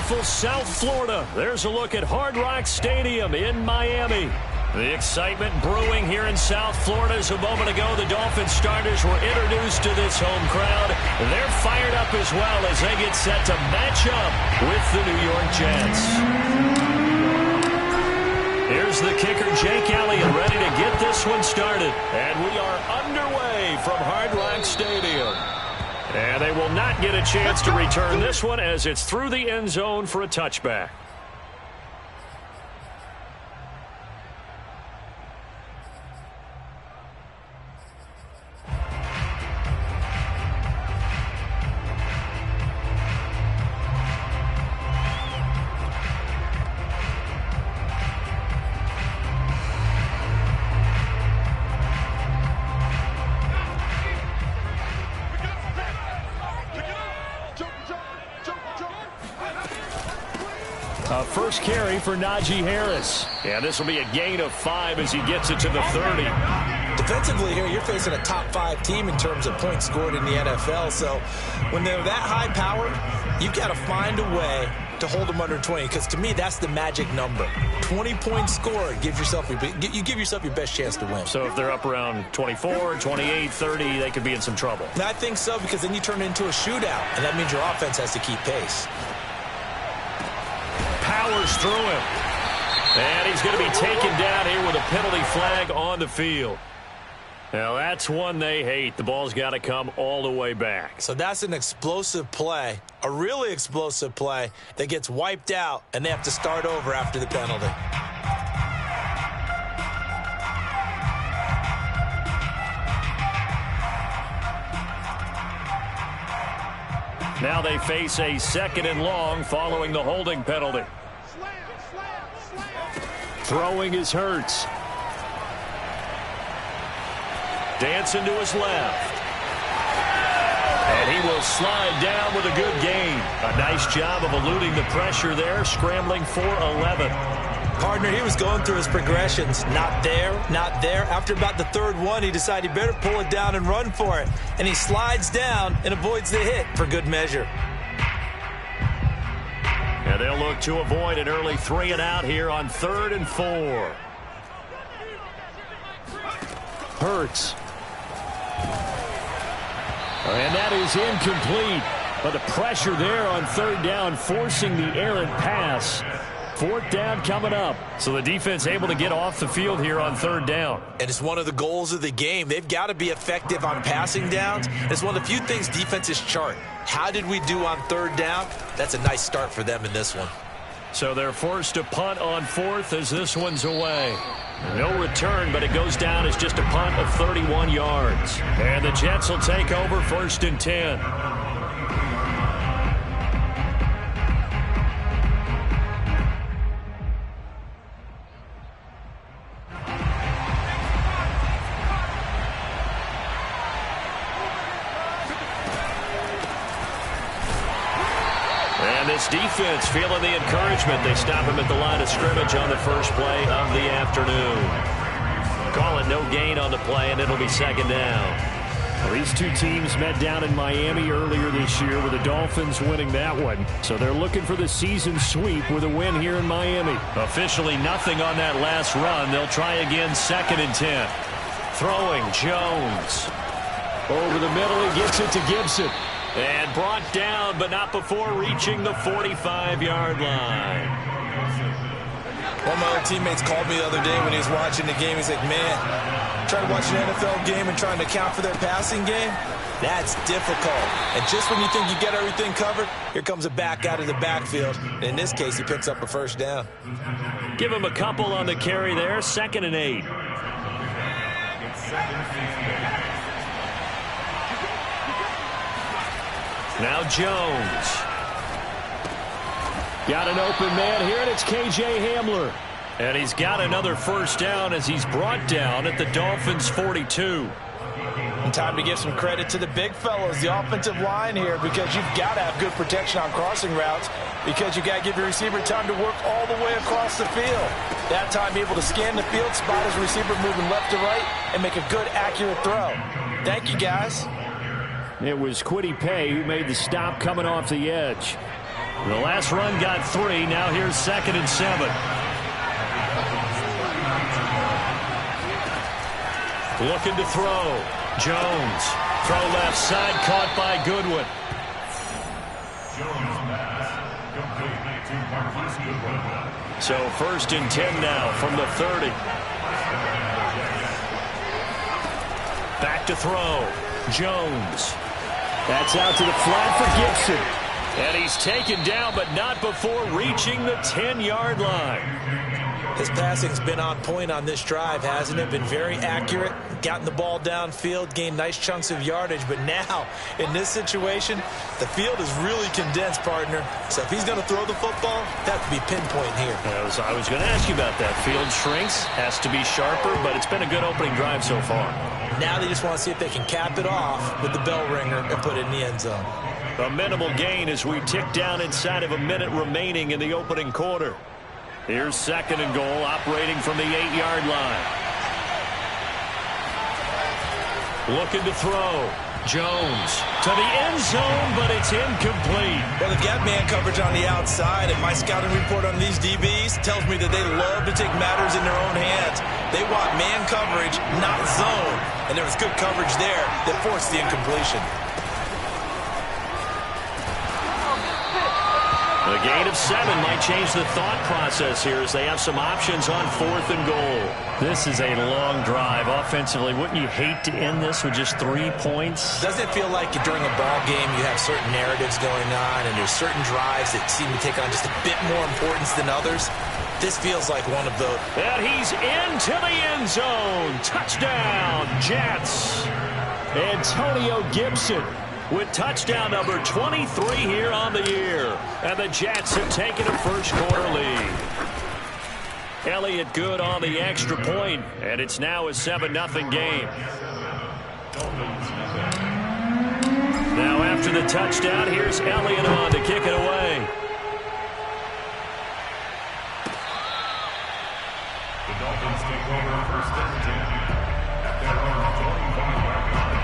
beautiful South Florida. There's a look at Hard Rock Stadium in Miami. The excitement brewing here in South Florida as a moment ago the Dolphins starters were introduced to this home crowd. They're fired up as well as they get set to match up with the New York Jets. Here's the kicker, Jake Elliott, ready to get this one started. And we are underway from Hard Rock Stadium. And they will not get a chance to return this one as it's through the end zone for a touchback. First carry for Najee Harris. And this will be a gain of 5 as he gets it to the 30. Defensively here, you're facing a top 5 team in terms of points scored in the NFL. So when they're that high powered, you've got to find a way to hold them under 20. Because to me, that's the magic number. 20 points scored, you give yourself your best chance to win. So if they're up around 24, 28, 30, they could be in some trouble. And I think so, because then you turn it into a shootout. And that means your offense has to keep pace. Powers through him. And he's going to be taken down here with a penalty flag on the field. Now, that's one they hate. The ball's got to come all the way back. So that's an explosive play, a really explosive play that gets wiped out, and they have to start over after the penalty. Now they face a 2nd and long following the holding penalty. Throwing is Hurts. Dancing to his left. And he will slide down with a good gain. A nice job of eluding the pressure there, scrambling for 11. Partner, he was going through his progressions. Not there, not there. After about the 3rd one, he decided he better pull it down and run for it. And he slides down and avoids the hit for good measure. And they'll look to avoid an early 3 and out here on 3rd and 4. Hurts. And that is incomplete. But the pressure there on 3rd down, forcing the errant pass. 4th down coming up. So the defense able to get off the field here on 3rd down. And it's one of the goals of the game. They've got to be effective on passing downs. It's one of the few things defenses chart. How did we do on 3rd down? That's a nice start for them in this one. So they're forced to punt on 4th as this one's away. No return, but it goes down as just a punt of 31 yards. And the Jets will take over 1st and 10. This defense feeling the encouragement. They stop him at the line of scrimmage on the first play of the afternoon. Call it no gain on the play, and it'll be 2nd down. Well, these two teams met down in Miami earlier this year with the Dolphins winning that one. So they're looking for the season sweep with a win here in Miami. Officially nothing on that last run. They'll try again 2nd and 10. Throwing Jones. Over the middle, he gets it to Gibson. And brought down, but not before reaching the 45-yard line. One of my other teammates called me the other day when he was watching the game. He's like, man, trying to watch an NFL game and trying to account for their passing game, that's difficult. And just when you think you get everything covered, here comes a back out of the backfield. And in this case, he picks up a 1st down. Give him a couple on the carry there, 2nd and 8. Now Jones. Got an open man here, and it's K.J. Hamler. And he's got another 1st down as he's brought down at the Dolphins' 42. And time to give some credit to the big fellows, the offensive line here, because you've got to have good protection on crossing routes, because you've got to give your receiver time to work all the way across the field. That time able to scan the field, spot his receiver moving left to right, and make a good, accurate throw. Thank you, guys. It was Kwity Paye who made the stop coming off the edge. The last run got 3. Now here's 2nd and 7. Looking to throw. Jones. Throw left side, caught by Goodwin. So 1st and 10 now from the 30. Back to throw. Jones. That's out to the flat for Gibson. And he's taken down, but not before reaching the 10-yard line. His passing's been on point on this drive, hasn't it? Been very accurate, gotten the ball downfield, gained nice chunks of yardage. But now, in this situation, the field is really condensed, partner. So if he's going to throw the football, that would be pinpoint here. I was going to ask you about that. Field shrinks, has to be sharper, but it's been a good opening drive so far. Now they just want to see if they can cap it off with the bell ringer and put it in the end zone. A minimal gain as we tick down inside of a minute remaining in the opening quarter. Here's 2nd and goal, operating from the 8-yard line. Looking to throw. Jones to the end zone, but it's incomplete. Well, they've got man coverage on the outside, and my scouting report on these DBs tells me that they love to take matters in their own hands. They want man coverage, not zone. And there was good coverage there that forced the incompletion. A gain of 7 might change the thought process here as they have some options on 4th and goal. This is a long drive offensively. Wouldn't you hate to end this with just 3 points? Doesn't it feel like during a ball game you have certain narratives going on and there's certain drives that seem to take on just a bit more importance than others? This feels like one of those. And he's into the end zone. Touchdown, Jets. Antonio Gibson with touchdown number 23 here on the year. And the Jets have taken a first-quarter lead. Elliott good on the extra point, and it's now a 7-0 game. Now after the touchdown, here's Elliott on to kick it away. The Dolphins take over 1st and 10 at their own 25-yard line.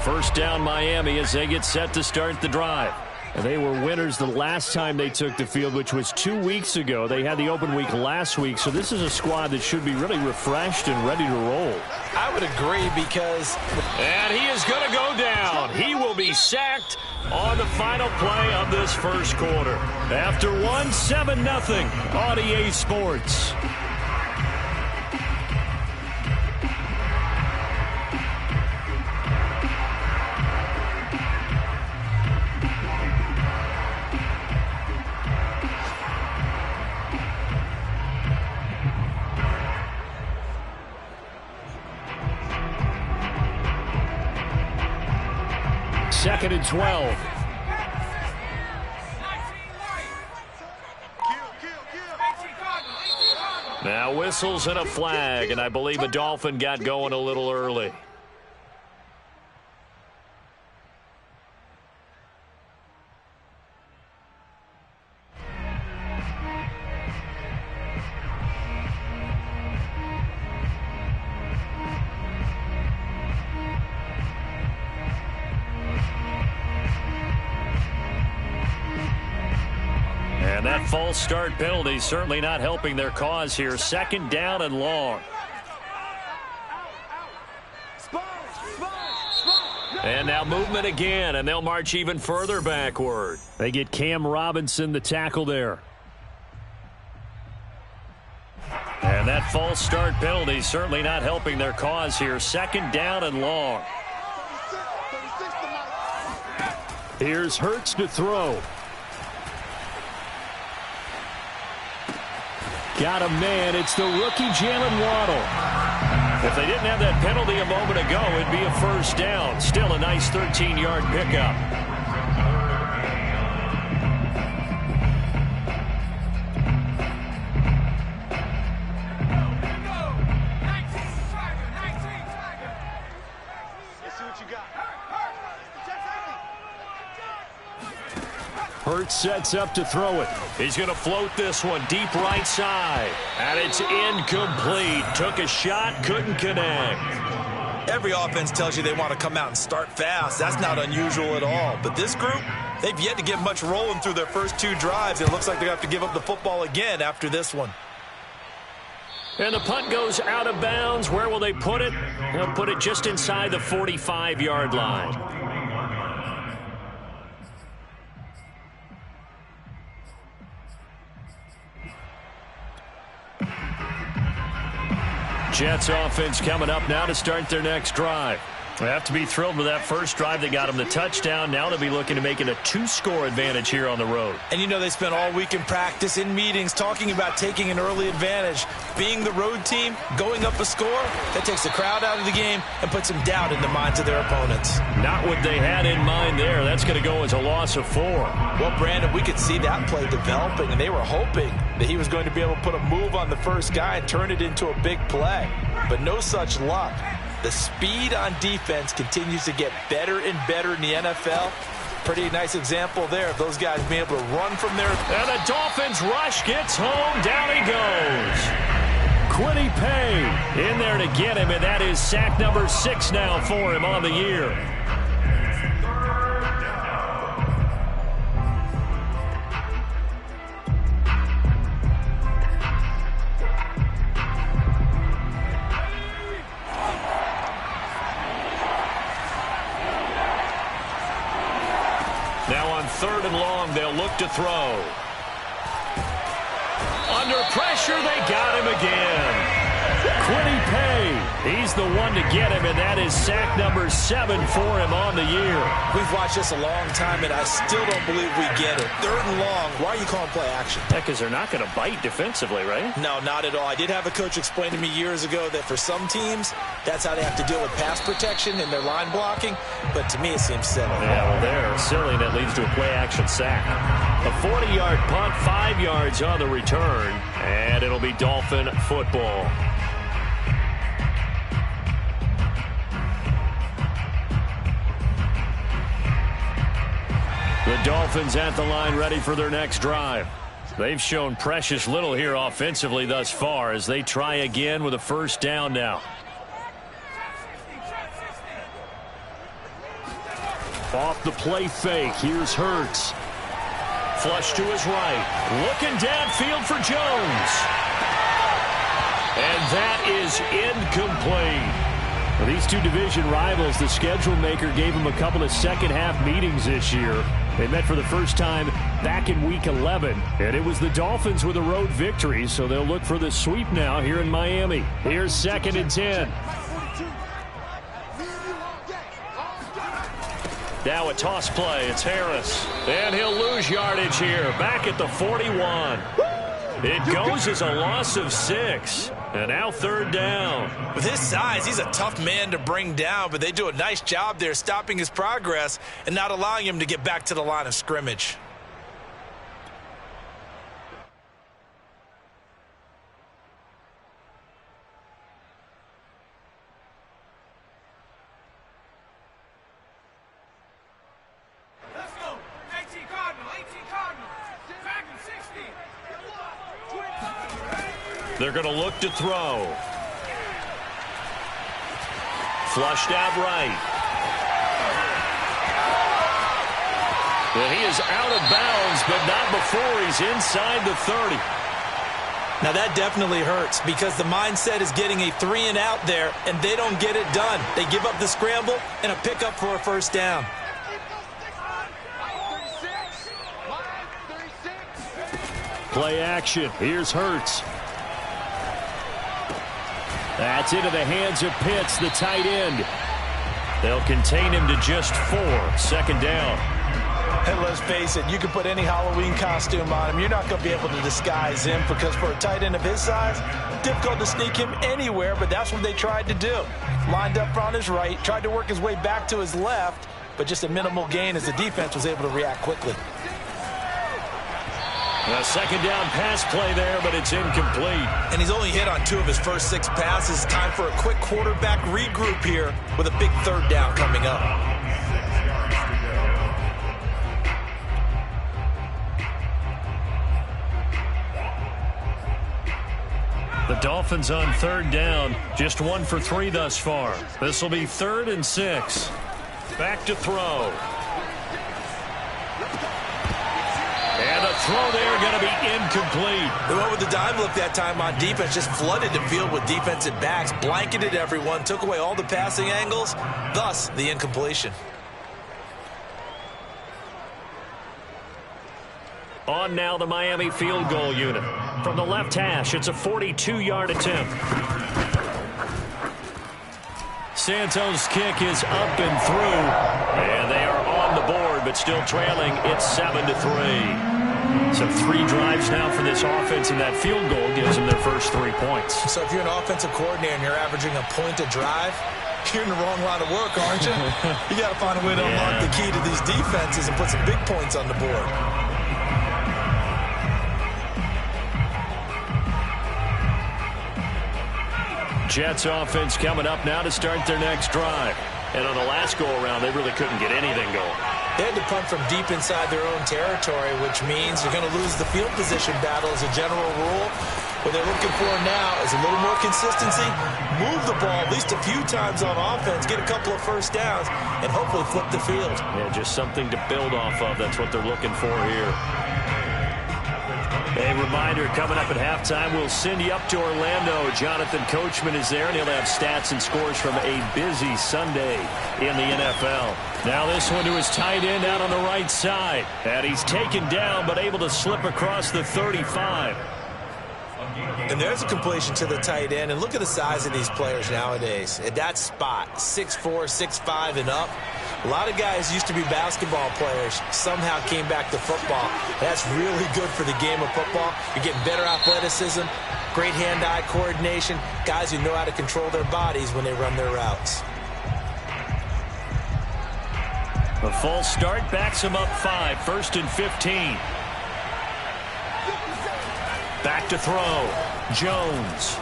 First down Miami as they get set to start the drive. And they were winners the last time they took the field, which was 2 weeks ago. They had the open week last week, so this is a squad that should be really refreshed and ready to roll. I would agree because... And he is going to go down. He will be sacked on the final play of this first quarter. After 7-0 on EA Sports. Second and 12. Now whistles and a flag, and I believe a Dolphin got going a little early. And that false start penalty certainly not helping their cause here. 2nd down and long. And now movement again, and they'll march even further backward. They get Cam Robinson, the tackle there. And that false start penalty certainly not helping their cause here. 2nd down and long. Here's Hurts to throw. Got a man. It's the rookie Jalen Waddle. If they didn't have that penalty a moment ago, it'd be a first down. Still a nice 13-yard pickup. Hurts sets up to throw it. He's going to float this one deep right side. And it's incomplete. Took a shot, couldn't connect. Every offense tells you they want to come out and start fast. That's not unusual at all. But this group, they've yet to get much rolling through their first 2 drives. It looks like they're going to have to give up the football again after this one. And the punt goes out of bounds. Where will they put it? They'll put it just inside the 45-yard line. Jets offense coming up now to start their next drive. They have to be thrilled with that first drive that got them the touchdown. Now they'll be looking to make it a 2-score advantage here on the road. And you know they spent all week in practice, in meetings, talking about taking an early advantage. Being the road team, going up a score, that takes the crowd out of the game and puts some doubt in the minds of their opponents. Not what they had in mind there. That's going to go as a loss of 4. Well, Brandon, we could see that play developing, and they were hoping that he was going to be able to put a move on the first guy and turn it into a big play. But no such luck. The speed on defense continues to get better and better in the NFL. Pretty nice example there of those guys being able to run from there. And the Dolphins rush gets home. Down he goes. Kwity Paye in there to get him, and that is sack number 6 now for him on the year. Now on 3rd and long, they'll look to throw. Under pressure, they got him again. Kwity Paye, he's the one to get him, and that is sack number 7 for him on the year. We've watched this a long time, and I still don't believe we get it. 3rd and long, why are you calling play action? Yeah, because they're not going to bite defensively, right? No, not at all. I did have a coach explain to me years ago that for some teams, that's how they have to deal with pass protection and their line blocking, but to me it seems silly. Yeah, well, they're silly, and that leads to a play-action sack. A 40-yard punt, 5 yards on the return, and it'll be Dolphin football. The Dolphins at the line ready for their next drive. They've shown precious little here offensively thus far as they try again with a first down now. Off the play fake, here's Hurts. Flush to his right. Looking downfield for Jones. And that is incomplete. For these two division rivals, the schedule maker gave them a couple of second-half meetings this year. They met for the first time back in Week 11, and it was the Dolphins with a road victory, so they'll look for the sweep now here in Miami. Here's 2nd and 10. Now a toss play. It's Harris, and he'll lose yardage here, back at the 41. It goes as a loss of 6. And now 3rd down. With his size, he's a tough man to bring down, but they do a nice job there stopping his progress and not allowing him to get back to the line of scrimmage. Let's go. 18 Cardinal. 18 Cardinal. Back in 60. They're going to look to throw. Flushed out right. And he is out of bounds, but not before he's inside the 30. Now that definitely hurts because the mindset is getting a 3-and-out there, and they don't get it done. They give up the scramble and a pickup for a first down. Play action. Here's Hurts. That's into the hands of Pitts, the tight end. They'll contain him to just 4. 2nd down. And let's face it, you can put any Halloween costume on him. You're not going to be able to disguise him because for a tight end of his size, difficult to sneak him anywhere, but that's what they tried to do. Lined up on his right, tried to work his way back to his left, but just a minimal gain as the defense was able to react quickly. A 2nd down pass play there, but it's incomplete. And he's only hit on 2 of his first 6 passes. Time for a quick quarterback regroup here with a big 3rd down coming up. The Dolphins on third down, just 1 for 3 thus far. This will be 3rd and 6. Back to throw. And the throw there going to be incomplete. They went with the dime look that time on defense, just flooded the field with defensive backs, blanketed everyone, took away all the passing angles, thus the incompletion. On now the Miami field goal unit. From the left hash, it's a 42-yard attempt. Santos' kick is up and through. And they are on the board, but still trailing. It's 7-3. So 3 drives now for this offense, and that field goal gives them their first 3 points. So if you're an offensive coordinator and you're averaging a point a drive, you're in the wrong line of work, aren't you? You got to find a way to unlock the key to these defenses and put some big points on the board. Jets offense coming up now to start their next drive. And on the last go-around, they really couldn't get anything going. They had to punt from deep inside their own territory, which means you're going to lose the field position battle as a general rule. What they're looking for now is a little more consistency, move the ball at least a few times on offense, get a couple of first downs, and hopefully flip the field. Yeah, just something to build off of. That's what they're looking for here. A reminder, coming up at halftime, we'll send you up to Orlando. Jonathan Coachman is there, and he'll have stats and scores from a busy Sunday in the NFL. Now this one to his tight end out on the right side. And he's taken down, but able to slip across the 35. And there's a completion to the tight end. And look at the size of these players nowadays. At that spot, 6'4", 6'5", and up. A lot of guys used to be basketball players, somehow came back to football. That's really good for the game of football. You're getting better athleticism, great hand-eye coordination, guys who know how to control their bodies when they run their routes. The false start backs him up 5, 1st and 15. Back to throw. Jones.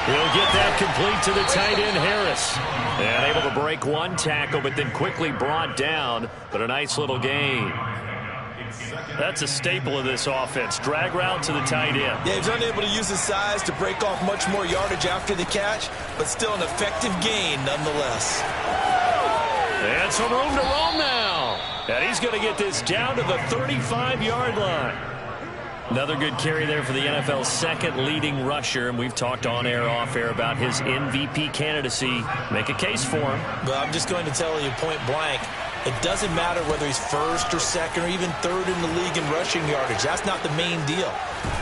He'll get that complete to the tight end, Harris. And able to break one tackle, but then quickly brought down. But a nice little gain. That's a staple of this offense. Drag route to the tight end. Yeah, he's unable to use his size to break off much more yardage after the catch, but still an effective gain nonetheless. And some room to roam now. And he's going to get this down to the 35-yard line. Another good carry there for the NFL's second leading rusher, and we've talked on air, off air about his MVP candidacy. Make a case for him. Well, I'm just going to tell you point blank, it doesn't matter whether he's first or second or even third in the league in rushing yardage. That's not the main deal.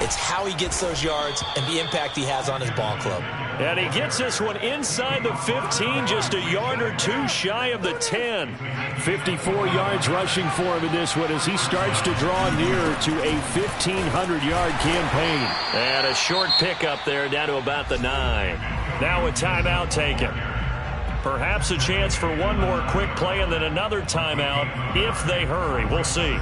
It's how he gets those yards and the impact he has on his ball club. And he gets this one inside the 15, just a yard or two shy of the 10. 54 yards rushing for him in this one as he starts to draw nearer to a 1,500-yard campaign. And a short pickup there down to about the 9. Now a timeout taken. Perhaps a chance for one more quick play and then another timeout if they hurry. We'll see.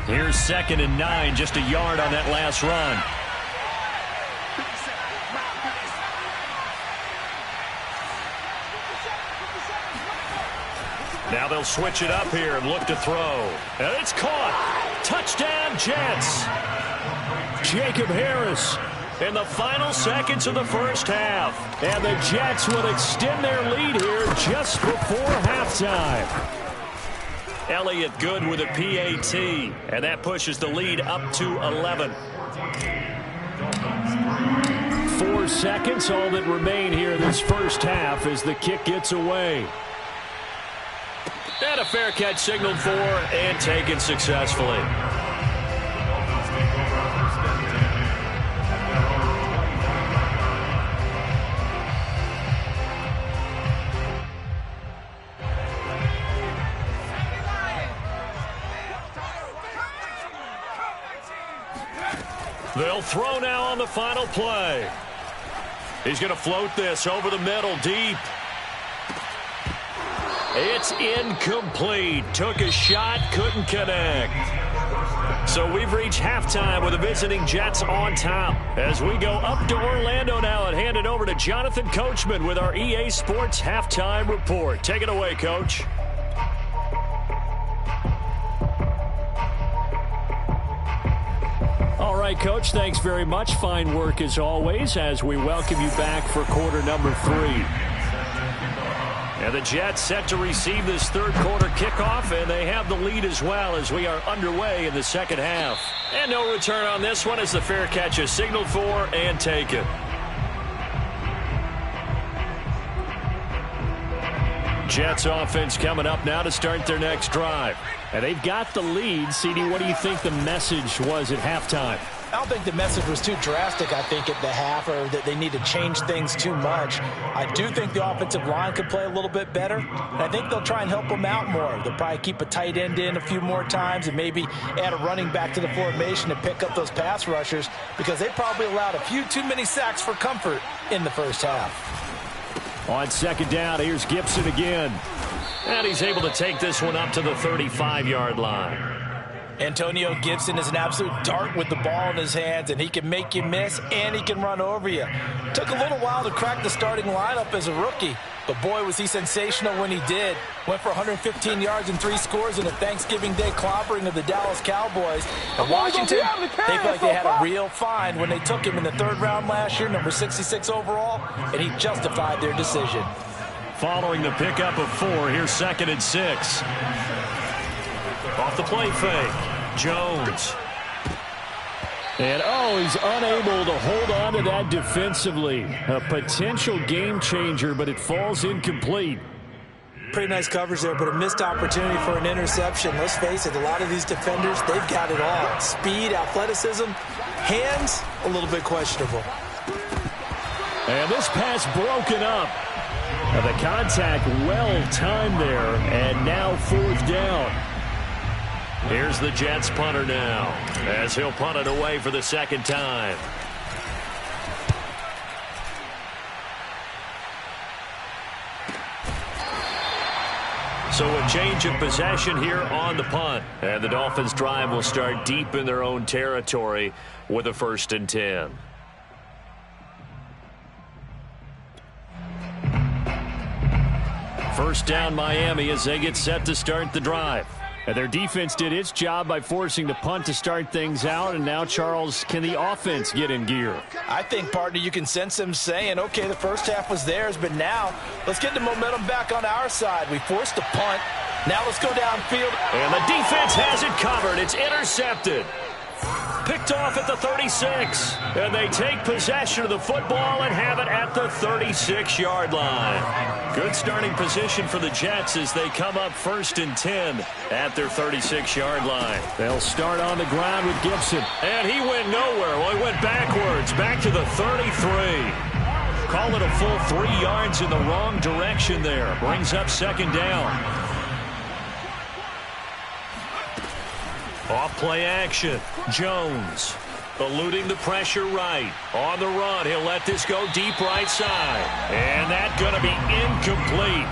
Here's 2nd and 9, just a yard on that last run. Now they'll switch it up here and look to throw. And it's caught. Touchdown, Jets. Jacob Harris in the final seconds of the first half. And the Jets will extend their lead here just before halftime. Elliott Good with a PAT, and that pushes the lead up to 11. 4 seconds, all that remain here this first half as the kick gets away. And a fair catch signaled for and taken successfully. They'll throw now on the final play. He's going to float this over the middle deep. It's incomplete. Took a shot, couldn't connect. So we've reached halftime with the visiting Jets on top. As we go up to Orlando now and hand it over to Jonathan Coachman with our EA Sports Halftime Report. Take it away, Coach. All right, Coach, thanks very much. Fine work as always as we welcome you back for quarter number 3. And the Jets set to receive this third quarter kickoff, and they have the lead as well as we are underway in the second half. And no return on this one as the fair catch is signaled for and taken. Jets offense coming up now to start their next drive. And they've got the lead. CD, what do you think the message was at halftime? I don't think the message was too drastic, I think, at the half, or that they need to change things too much. I do think the offensive line could play a little bit better, and I think they'll try and help them out more. They'll probably keep a tight end in a few more times and maybe add a running back to the formation to pick up those pass rushers, because they probably allowed a few too many sacks for comfort in the first half. On second down, here's Gibson again. And he's able to take this one up to the 35-yard line. Antonio Gibson is an absolute dart with the ball in his hands, and he can make you miss and he can run over you. Took a little while to crack the starting lineup as a rookie, but boy, was he sensational when he did. Went for 115 yards and 3 scores in a Thanksgiving Day clobbering of the Dallas Cowboys. And Washington, they feel like they had a real find when they took him in the 3rd round last year, number 66 overall, and he justified their decision. Following the pickup of 4, here's 2nd and 6. Off the play fake, Jones. And, he's unable to hold on to that defensively. A potential game changer, but it falls incomplete. Pretty nice coverage there, but a missed opportunity for an interception. Let's face it, a lot of these defenders, they've got it all. Speed, athleticism, hands, a little bit questionable. And this pass broken up. The contact well-timed there, and now 4th down. Here's the Jets punter now, as he'll punt it away for the 2nd time. So a change of possession here on the punt. And the Dolphins' drive will start deep in their own territory with a 1st and 10. First down Miami as they get set to start the drive. And their defense did its job by forcing the punt to start things out. And now, Charles, can the offense get in gear? I think, partner, you can sense them saying, okay, the first half was theirs, but now let's get the momentum back on our side. We forced the punt. Now let's go downfield. And the defense has it covered. It's intercepted. Picked off at the 36. And they take possession of the football and have it at the 36-yard line. Good starting position for the Jets as they come up 1st and 10 at their 36-yard line. They'll start on the ground with Gibson. And he went nowhere. Well, he went backwards, back to the 33. Call it a full 3 yards in the wrong direction there. Brings up 2nd down. Off play action. Jones eluding the pressure right. On the run, he'll let this go deep right side. And that's going to be incomplete.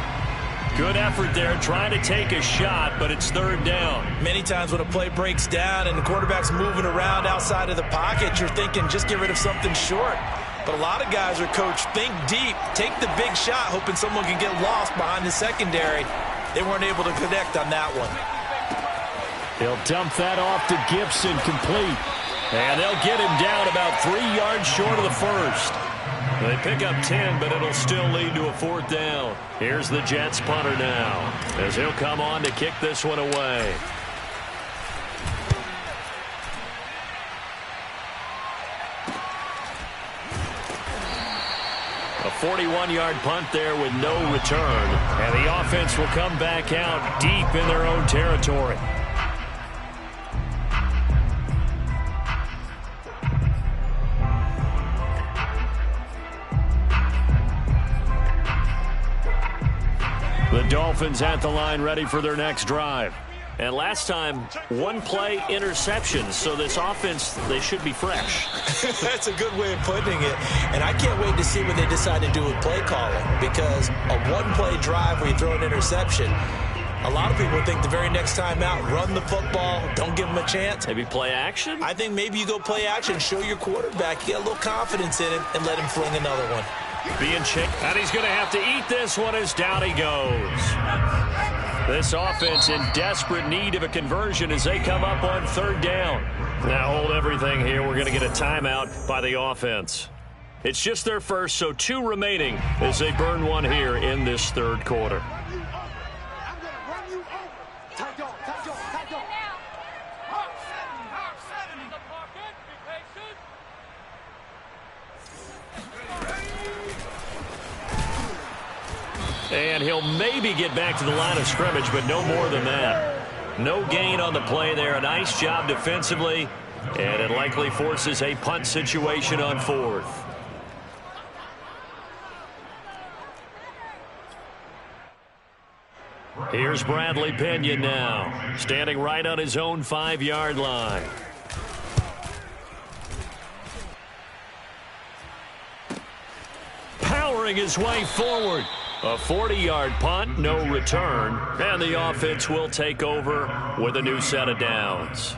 Good effort there trying to take a shot, but it's 3rd down. Many times when a play breaks down and the quarterback's moving around outside of the pocket, you're thinking just get rid of something short. But a lot of guys are coached, think deep, take the big shot, hoping someone can get lost behind the secondary. They weren't able to connect on that one. He'll dump that off to Gibson, complete. And they'll get him down about 3 yards short of the 1st. They pick up 10, but it'll still lead to a 4th down. Here's the Jets punter now, as he'll come on to kick this one away. A 41-yard punt there with no return. And the offense will come back out deep in their own territory. The Dolphins at the line ready for their next drive. And last time, 1 play interception. So this offense, they should be fresh. That's a good way of putting it. And I can't wait to see what they decide to do with play calling. Because a 1-play drive where you throw an interception, A lot of people think the very next time out, run the football, don't give them a chance. Maybe play action? I think maybe you go play action, show your quarterback, you get a little confidence in him, and let him fling another one. Being checked, and he's going to have to eat this one as down he goes. This offense in desperate need of a conversion as they come up on third down. Now hold everything here. We're going to get a timeout by the offense. It's just their first, so 2 remaining as they burn one here in this third quarter. And he'll maybe get back to the line of scrimmage, but no more than that. No gain on the play there. A nice job defensively, and it likely forces a punt situation on 4th. Here's Bradley Pinion now, standing right on his own 5-yard line. Powering his way forward. A 40-yard punt, no return, and the offense will take over with a new set of downs.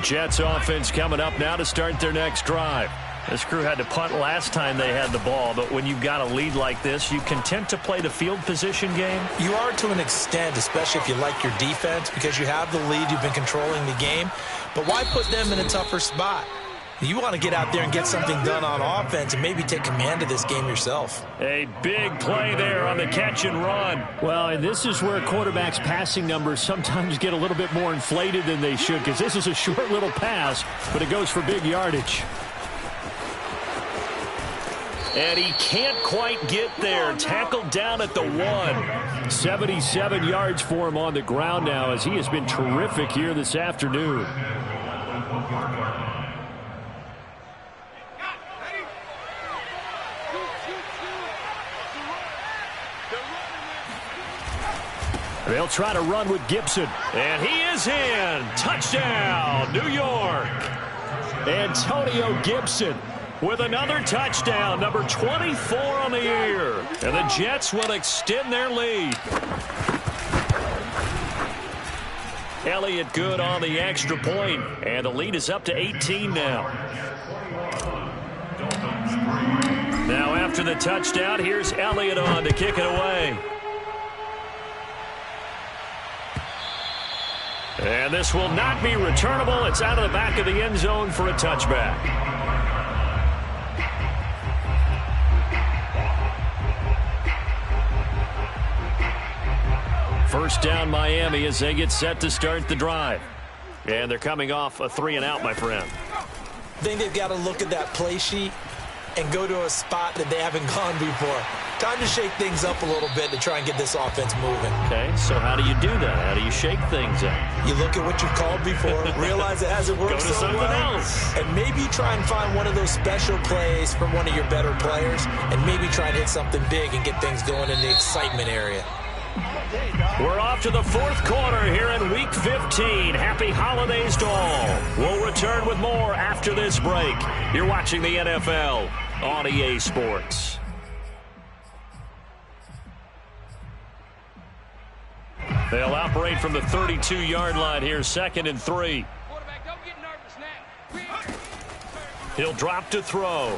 Jets offense coming up now to start their next drive. This crew had to punt last time they had the ball, but when you've got a lead like this, you content to play the field position game? You are to an extent, especially if you like your defense, because you have the lead, you've been controlling the game. But why put them in a tougher spot? You want to get out there and get something done on offense and maybe take command of this game yourself. A big play there on the catch and run. Well, and this is where quarterbacks' passing numbers sometimes get a little bit more inflated than they should, because this is a short little pass, but it goes for big yardage. And he can't quite get there. Tackled down at the 1. 77 yards for him on the ground now, as he has been terrific here this afternoon. They'll try to run with Gibson. And he is in. Touchdown, New York. Antonio Gibson with another touchdown, number 24 on the year. And the Jets will extend their lead. Elliott good on the extra point, and the lead is up to 18 now. Now after the touchdown, here's Elliott on to kick it away. And this will not be returnable. It's out of the back of the end zone for a touchback. First down Miami as they get set to start the drive. And they're coming off a 3-and-out, my friend. I think they've got to look at that play sheet and go to a spot that they haven't gone before. Time to shake things up a little bit to try and get this offense moving. Okay, so how do you do that? How do you shake things up? You look at what you've called before, realize it hasn't worked so well, and maybe try and find one of those special plays from one of your better players, and maybe try and hit something big and get things going in the excitement area. We're off to the 4th quarter here in Week 15. Happy holidays to all. We'll return with more after this break. You're watching the NFL on EA Sports. They'll operate from the 32-yard line here, 2nd and 3. Quarterback, don't get nervous now. He'll drop to throw.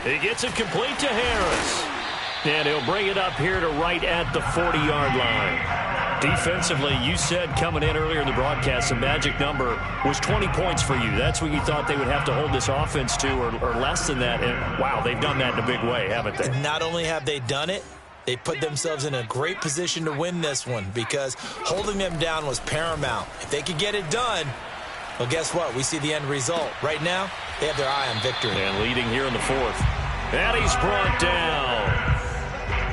He gets it complete to Harris. And he'll bring it up here to right at the 40-yard line. Defensively, you said coming in earlier in the broadcast, the magic number was 20 points for you. That's what you thought they would have to hold this offense to, or less than that. And, wow, they've done that in a big way, haven't they? And not only have they done it, they put themselves in a great position to win this one because holding them down was paramount. If they could get it done, well, guess what? We see the end result. Right now, they have their eye on victory. And leading here in the 4th. And he's brought down.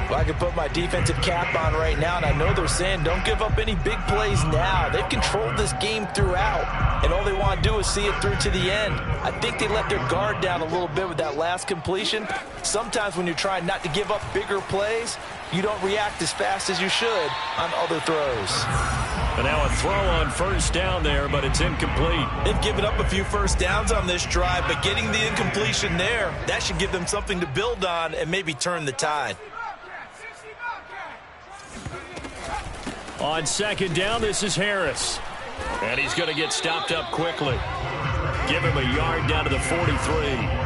Well, I could put my defensive cap on right now, and I know they're saying don't give up any big plays now. They've controlled this game throughout, and all they want to do is see it through to the end. I think they let their guard down a little bit with that last completion. Sometimes when you're trying not to give up bigger plays, you don't react as fast as you should on other throws. And now a throw on first down there, but it's incomplete. They've given up a few first downs on this drive, but getting the incompletion there, that should give them something to build on and maybe turn the tide. On second down, this is Harris. And he's going to get stopped up quickly. Give him a yard down to the 43.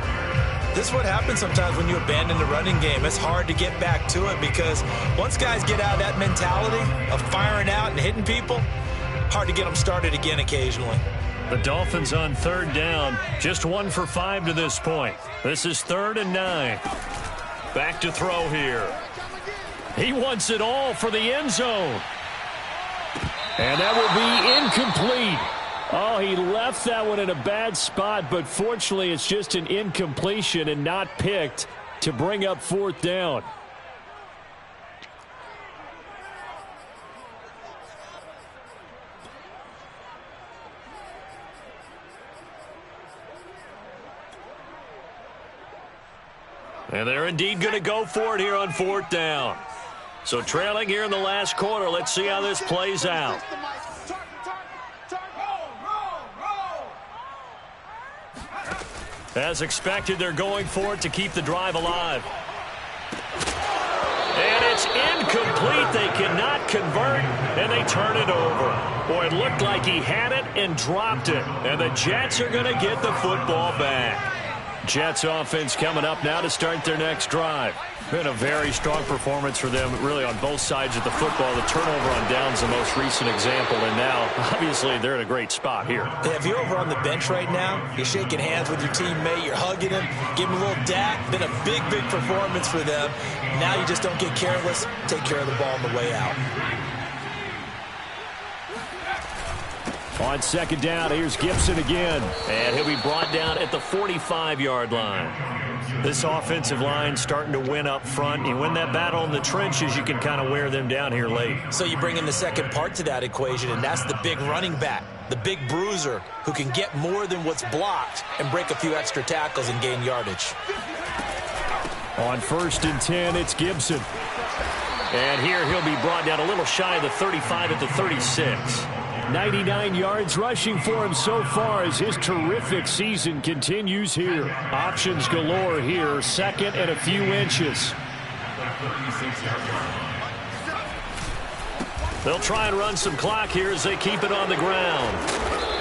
This is what happens sometimes when you abandon the running game. It's hard to get back to it because once guys get out of that mentality of firing out and hitting people, hard to get them started again occasionally. The Dolphins on third down, just 1 for 5 to this point. This is 3rd and 9. Back to throw here. He wants it all for the end zone. And that will be incomplete. Oh, he left that one in a bad spot, but fortunately it's just an incompletion and not picked to bring up 4th down. And they're indeed going to go for it here on 4th down. So trailing here in the last quarter, let's see how this plays out. As expected, they're going for it to keep the drive alive. And it's incomplete. They cannot convert, and they turn it over. Boy, it looked like he had it and dropped it. And the Jets are going to get the football back. Jets offense coming up now to start their next drive. Been a very strong performance for them, really, on both sides of the football. The turnover on downs, the most recent example, and now, obviously, they're in a great spot here. Yeah, if you're over on the bench right now, you're shaking hands with your teammate, you're hugging him, giving him a little dap. Been a big, big performance for them. Now you just don't get careless. Take care of the ball on the way out. On second down, here's Gibson again. And he'll be brought down at the 45-yard line. This offensive line starting to win up front. You win that battle in the trenches, you can kind of wear them down here late. So you bring in the second part to that equation, and that's the big running back, the big bruiser, who can get more than what's blocked and break a few extra tackles and gain yardage. On 1st and 10, it's Gibson. And here he'll be brought down a little shy of the 35 at the 36. 99 yards rushing for him so far as his terrific season continues here. Options galore here, 2nd and a few inches. They'll try and run some clock here as they keep it on the ground.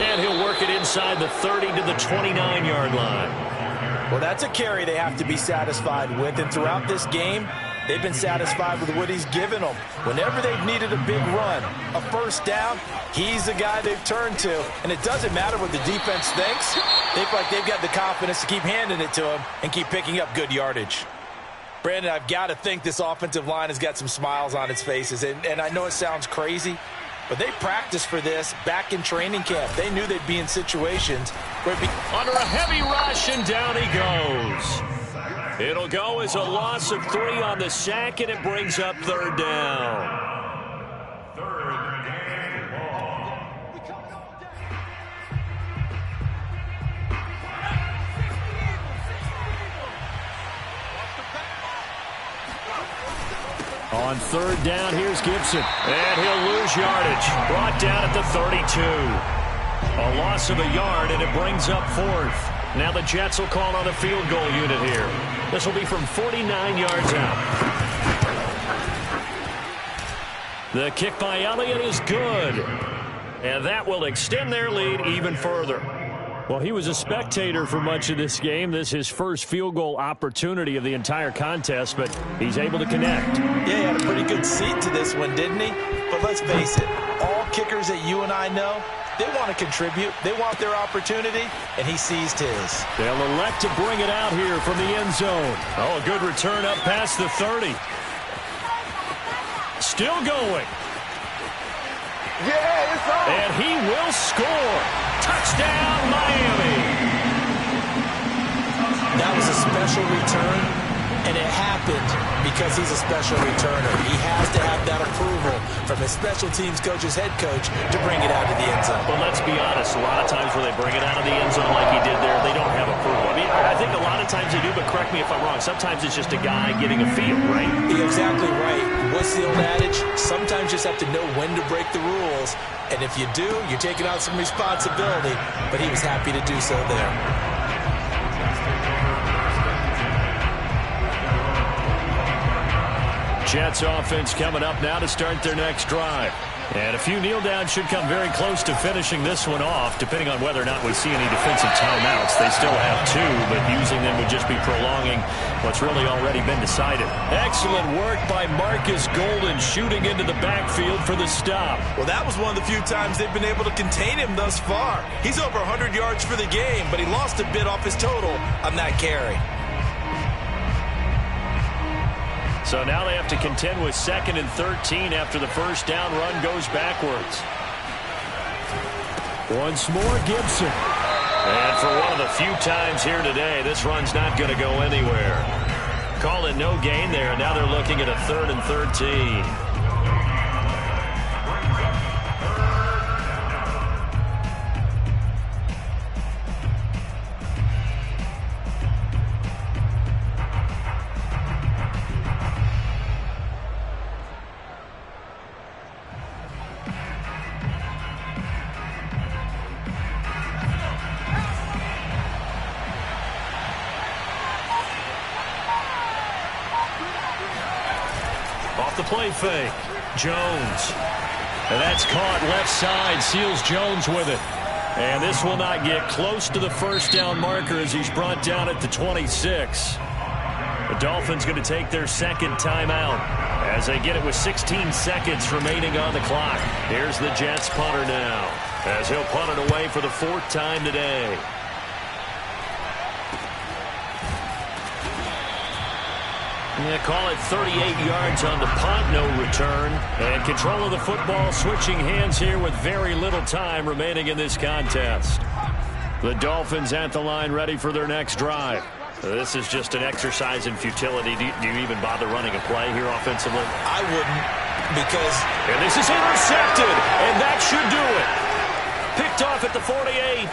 And he'll work it inside the 30 to the 29-yard line. Well, that's a carry they have to be satisfied with, and throughout this game, they've been satisfied with what he's given them. Whenever they've needed a big run, a first down, he's the guy they've turned to. And it doesn't matter what the defense thinks. They feel like they've got the confidence to keep handing it to him and keep picking up good yardage. Brandon, I've got to think this offensive line has got some smiles on its faces. And I know it sounds crazy, but they practiced for this back in training camp. They knew they'd be in situations where it'd be under a heavy rush, and down he goes. It'll go as a loss of 3 on the sack, and it brings up 3rd down. On 3rd down, here's Gibson. And he'll lose yardage. Brought down at the 32. A loss of a yard, and it brings up 4th. Now the Jets will call on a field goal unit here. This will be from 49 yards out. The kick by Elliott is good. And that will extend their lead even further. Well, he was a spectator for much of this game. This is his first field goal opportunity of the entire contest, but he's able to connect. Yeah, he had a pretty good seat to this one, didn't he? But let's face it, all kickers that you and I know, they want to contribute. They want their opportunity, and he seized his. They'll elect to bring it out here from the end zone. Oh, a good return up past the 30. Still going. Yeah, it's on. And he will score. Touchdown, Miami. That was a special return, and it happened because he's a special returner. He has to have that approval from his special teams coach's head coach to bring it out of the end zone. Well, let's be honest. A lot of times when they bring it out of the end zone like he did there, they don't have approval. I mean, I think a lot of times they do, but correct me if I'm wrong. Sometimes it's just a guy getting a feel, right? You're exactly right. What's the old adage? Sometimes you just have to know when to break the rules. And if you do, you're taking on some responsibility. But he was happy to do so there. Jets offense coming up now to start their next drive. And a few kneel downs should come very close to finishing this one off, depending on whether or not we see any defensive timeouts. They still have 2, but using them would just be prolonging what's really already been decided. Excellent work by Marcus Golden, shooting into the backfield for the stop. Well, that was one of the few times they've been able to contain him thus far. He's over 100 yards for the game, but he lost a bit off his total on that carry. So now they have to contend with 2nd and 13 after the first down run goes backwards. Once more, Gibson. And for one of the few times here today, this run's not going to go anywhere. Call it no gain there, and now they're looking at a 3rd and 13. Off the play fake. Jones. And that's caught left side. Seals Jones with it. And this will not get close to the first down marker as he's brought down at the 26. The Dolphins going to take their 2nd timeout as they get it with 16 seconds remaining on the clock. Here's the Jets punter now as he'll punt it away for the 4th time today. Yeah, call it 38 yards on the punt, no return. And control of the football switching hands here with very little time remaining in this contest. The Dolphins at the line ready for their next drive. This is just an exercise in futility. Do you even bother running a play here offensively? I wouldn't, because... And this is intercepted, and that should do it. Picked off at the 48.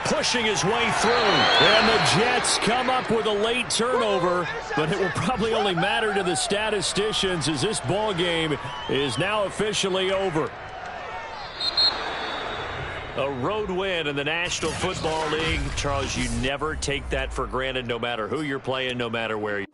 Pushing his way through. And the Jets come up with a late turnover, but it will probably only matter to the statisticians as this ball game is now officially over. A road win in the National Football League. Charles, you never take that for granted no matter who you're playing, no matter where you